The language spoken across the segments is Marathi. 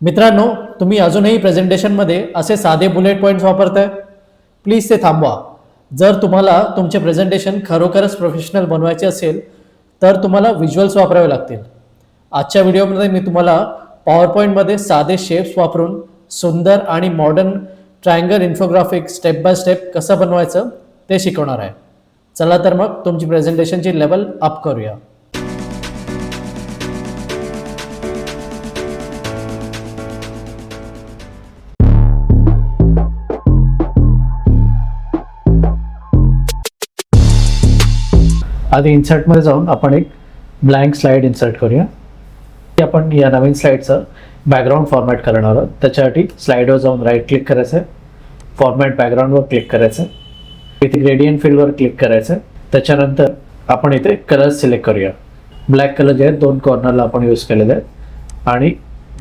मित्रांनो, तुम्ही अजूनही प्रेझेंटेशनमध्ये असे साधे बुलेट पॉईंट्स वापरताय? प्लीज ते थांबवा. जर तुम्हाला तुमचे प्रेझेंटेशन खरोखरच प्रोफेशनल बनवायचे असेल तर तुम्हाला व्हिज्युअल्स वापरावे लागतील. आजच्या व्हिडिओमध्ये मी तुम्हाला पॉवर पॉईंटमध्ये साधे शेप्स वापरून सुंदर आणि modern triangle infographic step by step कसं बनवायचं ते शिकवणार आहे. चला तर मग तुमची प्रेझेंटेशनची लेवल अप करूया. आधी इन्सर्टमध्ये जाऊन आपण एक ब्लँक स्लाइड इन्सर्ट करूया. आपण या नवीन स्लाइडचं बॅकग्राऊंड फॉर्मॅट करणार आहोत. त्याच्यासाठी स्लाइडवर जाऊन राईट क्लिक करायचं आहे, फॉर्मॅट बॅकग्राऊंडवर क्लिक करायचं आहे, इथे ग्रेडियंट फील्डवर क्लिक करायचं आहे. त्याच्यानंतर आपण इथे कलर सिलेक्ट करूया. ब्लॅक कलर जे आहेत दोन कॉर्नरला आपण यूज केलेले आहेत आणि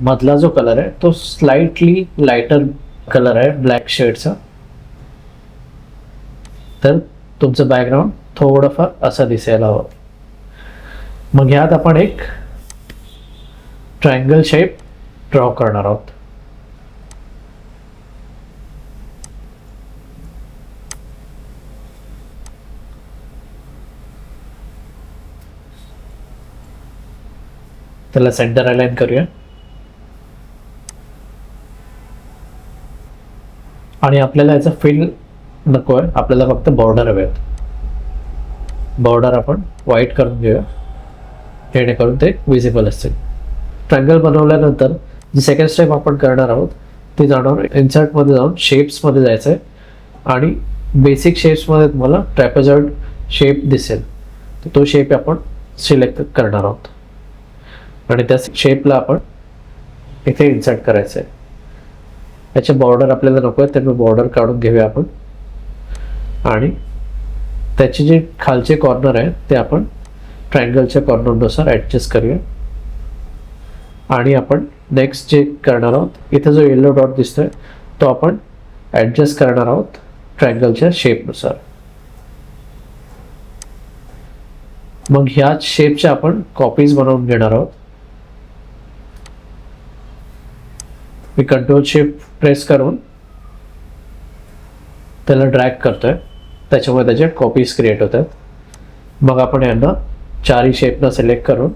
मधला जो कलर आहे तो स्लाइटली लायटर कलर आहे ब्लॅक शेडचा. तर तुमचं बॅकग्राऊंड थोडंफार असं दिसायला हवं. मग ह्यात आपण एक ट्रायंगल शेप ड्रॉ करणार आहोत. त्याला सेंटर अलाइन करूया आणि आपल्याला याचा फिल नको आहे, आपल्याला फक्त बॉर्डर हवे आहेत. बॉर्डर आपण व्हाईट करून घेऊया जेणेकरून ते विजिबल असतील. ट्रायंगल बनवल्यानंतर जी सेकंड स्टेप आपण करणार आहोत ती जाणार इन्सर्टमध्ये जाऊन शेप्समध्ये जायचं आहे आणि बेसिक शेप्समध्ये तुम्हाला ट्रॅपेझॉइड शेप दिसेल, तर तो शेप आपण सिलेक्ट करणार आहोत आणि त्या शेपला आपण इथे इन्सर्ट करायचं आहे. याचे बॉर्डर आपल्याला नको आहे त्यामुळे बॉर्डर काढून घेऊया आपण आणि त्याचे जे खालचे कॉर्नर आहे ते आपण ट्रायंगलच्या कॉर्नरनुसार ॲडजस्ट करूया. आणि आपण नेक्स्ट जे करणार आहोत इथे जो येलो डॉट दिसतोय तो आपण ॲडजस्ट करणार आहोत ट्रायंगलच्या शेपनुसार. मग ह्याच शेपच्या आपण कॉपीज बनवून घेणार आहोत. मी कंट्रोल शिफ्ट प्रेस करून त्याला ड्रॅग करतोय, त्याच्यामुळे त्याच्यात कॉपीज क्रिएट होतात. मग आपण यांना चारही शेपना सिलेक्ट करून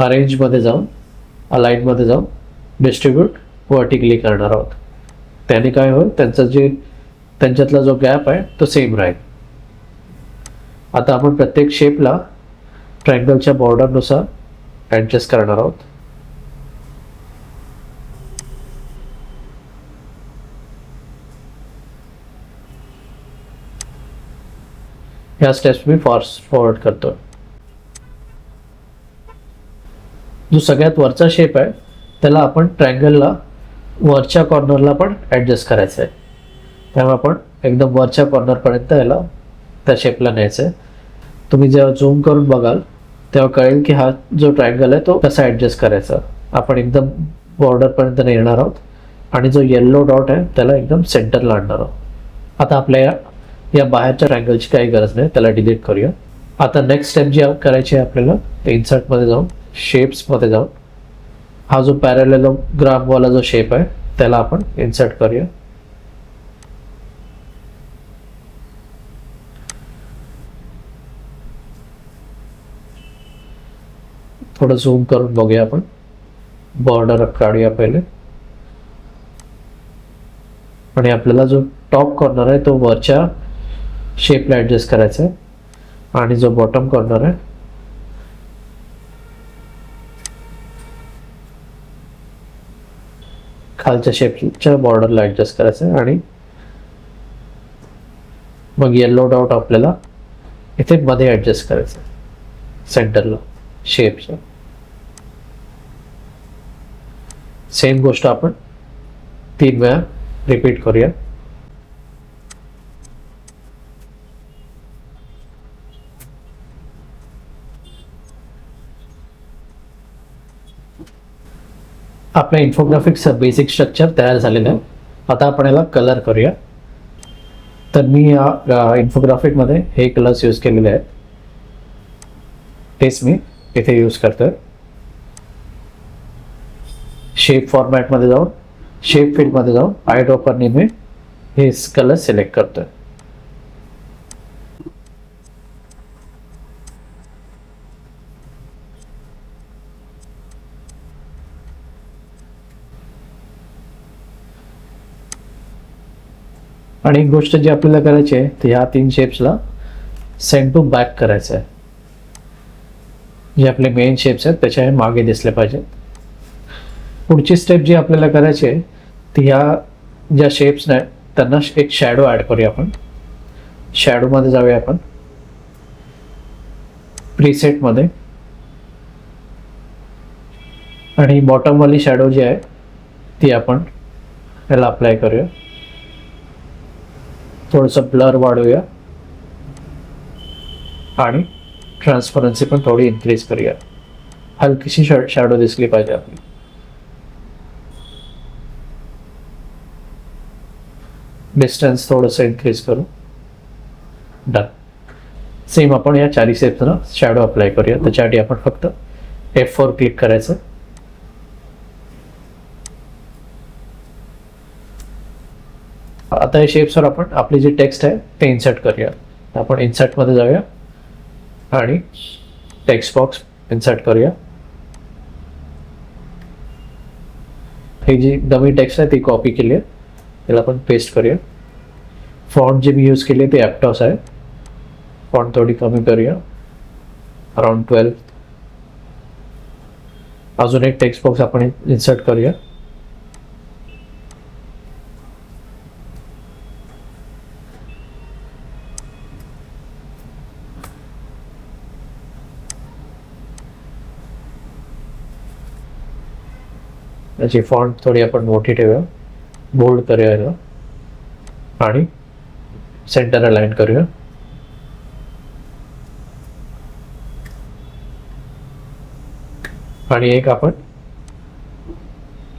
अरेंजमध्ये जाऊन अलाइनमध्ये जाऊन डिस्ट्रीब्यूट वर्टिकली करणार आहोत. त्याने काय होईल, त्यांच्यातला जो गॅप आहे तो सेम राहील. आता आपण प्रत्येक शेपला ट्रायंगलच्या बॉर्डरनुसार ॲडजस्ट करणार आहोत. ह्या स्टेप्स मी फास्ट फॉरवर्ड करतो. जो सगळ्यात वरचा शेप आहे त्याला आपण ट्रायंगलला वरच्या कॉर्नरला पण ॲडजस्ट करायचं आहे. त्यामुळे आपण एकदम वरच्या कॉर्नरपर्यंत याला त्या शेपला न्यायचं आहे. तुम्ही जेव्हा झूम करून बघाल तेव्हा कळेल की हा जो ट्रायंगल आहे तो कसा ॲडजस्ट करायचा. आपण एकदम बॉर्डरपर्यंत नेणार आहोत आणि जो येल्लो डॉट आहे त्याला एकदम सेंटरला आणणार आहोत. आता आपल्या या बाहेरच्या ट्रायंगलची काही गरज नाही, त्याला डिलीट करूया. आता नेक्स्ट स्टेप जी करायची आहे आपल्याला इन्सर्टमध्ये जाऊन शेप्समध्ये जाऊन हा जो पॅरलेलोग्रामवाला जो शेप आहे त्याला आपण इन्सर्ट करूया. थोडं झूम करून बघूया आपण. बॉर्डर काढूया पहिले आणि आपल्याला जो टॉप कॉर्नर आहे तो वरच्या शेपला ॲडजस्ट करायचा आहे आणि जो बॉटम कॉर्नर आहे खालच्या शेपच्या बॉर्डरला ॲडजस्ट करायचं आहे. आणि मग येल्लो डॉट आपल्याला इथे मध्ये ॲडजस्ट करायचं आहे सेंटरला शेपच्या. सेम गोष्ट आपण 3 वेळा रिपीट करूया. आपल्या इन्फोग्राफिक्सचं बेसिक स्ट्रक्चर तयार झालेलं आहे. आता आपण याला कलर करूया. तर मी या इन्फोग्राफिकमध्ये हे कलर्स यूज केलेले आहेत, तेच मी इथे यूज करतोय. शेप फॉर्मॅटमध्ये जाऊन शेप फील्डमध्ये जाऊन आय ड्रॉपरने मी हे कलर सिलेक्ट करतोय. आणि एक गोष्ट जी आपल्याला करायची आहे तर ह्या 3 शेप्सला सेंड टू बॅक करायचं आहे. जे आपले मेन शेप्स आहेत त्याच्या मागे दिसले पाहिजे. पुढची स्टेप जी आपल्याला करायची आहे ती ह्या ज्या शेप्स नाही त्यांना एक शॅडो ॲड करूया आपण. शॅडोमध्ये जाऊया आपण प्रीसेटमध्ये आणि बॉटमवाली शॅडो जी आहे ती आपण याला अप्लाय करूया. थोडंसं ब्लर वाढवूया आणि ट्रान्सपरन्सी पण थोडी इन्क्रीज करूया. हलकीशी शॅडो दिसली पाहिजे आपली. डिस्टन्स थोडंसं इन्क्रीज करू. डन. सेम आपण या 4 शेप्सना शॅडो अप्लाय करूया. त्याच्यासाठी आपण फक्त F4 क्लिक करायचं. आता या शेप्सवर आपण आपली जी टेक्स्ट आहे ते इन्सर्ट करूया. आपण इन्सर्टमध्ये जाऊया आणि टेक्स्ट बॉक्स इन्सर्ट करूया. ही जी डमी टेक्स्ट आहे ती कॉपी केली आहे, त्याला आपण पेस्ट करूया. फॉन्ट जी मी यूज केली आहे ती ॲप्टॉस आहे. फॉन्ट थोडी कमी करूया, अराउंड 12. अजून एक टेक्स्ट बॉक्स आपण इन्सर्ट करूया. याची फॉन्ट थोडी आपण मोठी ठेवूया, बोल्ड करूया याला आणि सेंटर अलाइन करूया. आणि एक आपण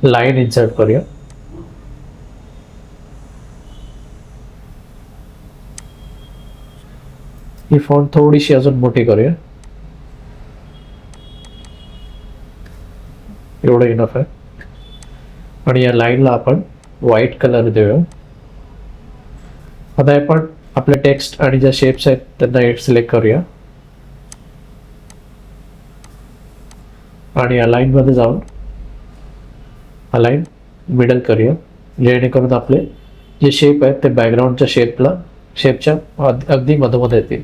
लाईन इन्सर्ट करूया. ही फॉन्ट थोडीशी अजून मोठी करूया. एवढं इनफ आहे. आणि या लाईनला आपण व्हाईट कलर देऊया. आता आपण आपले टेक्स्ट आणि ज्या शेप्स आहेत त्यांना सिलेक्ट करूया आणि अलाइनमध्ये जाऊन अलाइन मिडल करूया, जेणेकरून आपले जे शेप आहेत ते बॅकग्राऊंडच्या शेपच्या अगदी मधोमध येतील.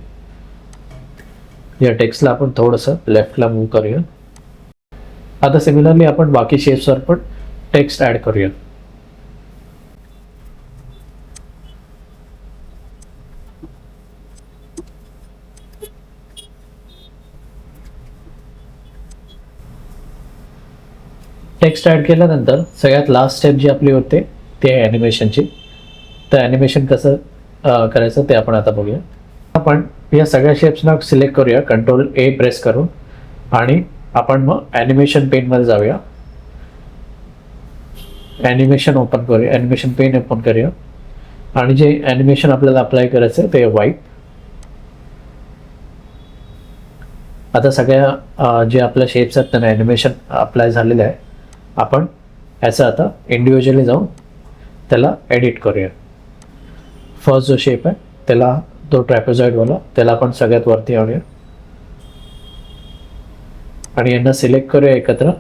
या टेक्स्टला आपण थोडंसं लेफ्टला मूव्ह करूया. आता सिमिलरली आपण बाकी शेप्सवर पण टेक्स्ट ॲड करूया. टेक्स्ट ॲड केल्यानंतर सगळ्यात लास्ट स्टेप जी आपली होते ती आहे ॲनिमेशनची. तर ॲनिमेशन कसं करायचं ते आपण आता बघूया. आपण या सगळ्या शेप्सना सिलेक्ट करूया Ctrl+A प्रेस करून आणि आपण मग ॲनिमेशन पेनमध्ये जाऊया. ॲनिमेशन ओपन करूया, ॲनिमेशन पेन ओपन करूया आणि जे ॲनिमेशन आपल्याला अप्लाय करायचं आहे ते व्हाईट. आता सगळ्या जे आपल्या शेप्स आहेत त्यांना ॲनिमेशन अप्लाय झालेलं आहे. आपण याचं आता इंडिव्हिज्युअली जाऊन त्याला एडिट करूया. फर्स्ट जो शेप आहे त्याला तो ट्रॅपेझॉइडवाला त्याला आपण सगळ्यात वरती आणूया आणि यांना सिलेक्ट करूया एकत्र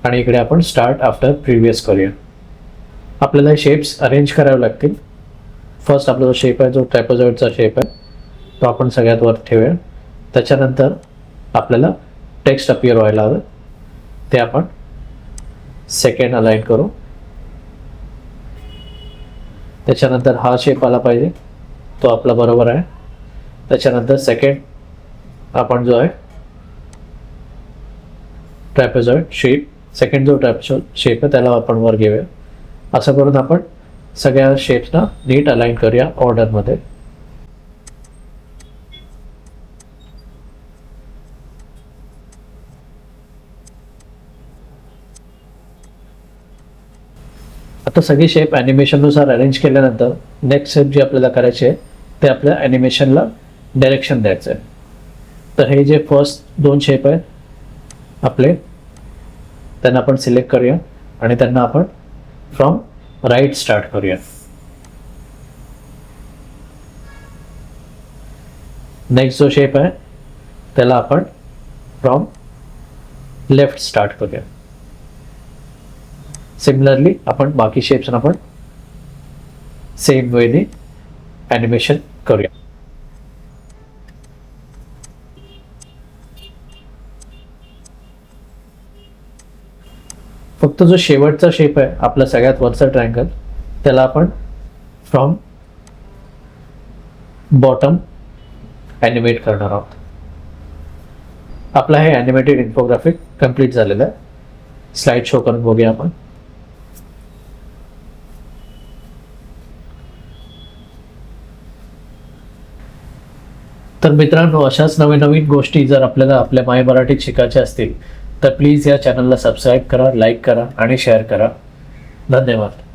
आणि इकडे आपण स्टार्ट आफ्टर प्रिव्हियस करूया. आपल्याला शेप्स अरेंज करावे लागतील. फर्स्ट आपला जो शेप आहे जो ट्रॅपेझॉइडचा शेप आहे तो आपण सगळ्यात वर ठेवूया. त्याच्यानंतर आपल्याला टेक्स्ट अपियर व्हायला हवं ते आपण सेकंड अलाइन करू. त्याच्यानंतर हा शेप आला पाहिजे तो आपला बरोबर आहे. त्याच्यानंतर सेकंड आपण जो आहे ट्रॅपेझॉइड शेप सेकंड जो ट्रॅपेझॉइड शेप आहे त्याला आपण वर घेऊया. असं करून आपण सगळ्या शेप्सना नीट अलाइन करूया ऑर्डरमध्ये. आता सगळी शेप ॲनिमेशननुसार अरेंज केल्यानंतर नेक्स्ट स्टेप जी आपल्याला करायची आहे ते आपल्या ॲनिमेशनला डायरेक्शन द्यायचं आहे. तर हे जे फर्स्ट 2 शेप आहेत आपले त्यांना आपण सिलेक्ट करूया आणि त्यांना आपण फ्रॉम राईट स्टार्ट करूया. नेक्स्ट जो शेप आहे त्याला आपण फ्रॉम लेफ्ट स्टार्ट करूया. सिमिलरली आपण बाकी शेप्स आपण सेम वेने ॲनिमेशन करूया. फक्त जो शेवटचा शेप आहे आपला सगळ्यात वरचा ट्रायंगल त्याला आपण फ्रॉम बॉटम ॲनिमेट करणार आहोत. आपला हे ॲनिमेटेड इन्फोग्राफिक कंप्लीट झालेलं आहे. स्लाइड शो करून बघूया आपण. तर मित्रांनो, अशाच नवीन नवीन गोष्टी जर आपल्याला आपल्या माय मराठीत शिकायच्या असतील तर प्लीज या चॅनलला सबस्क्राईब करा, लाईक करा आणि शेअर करा. धन्यवाद.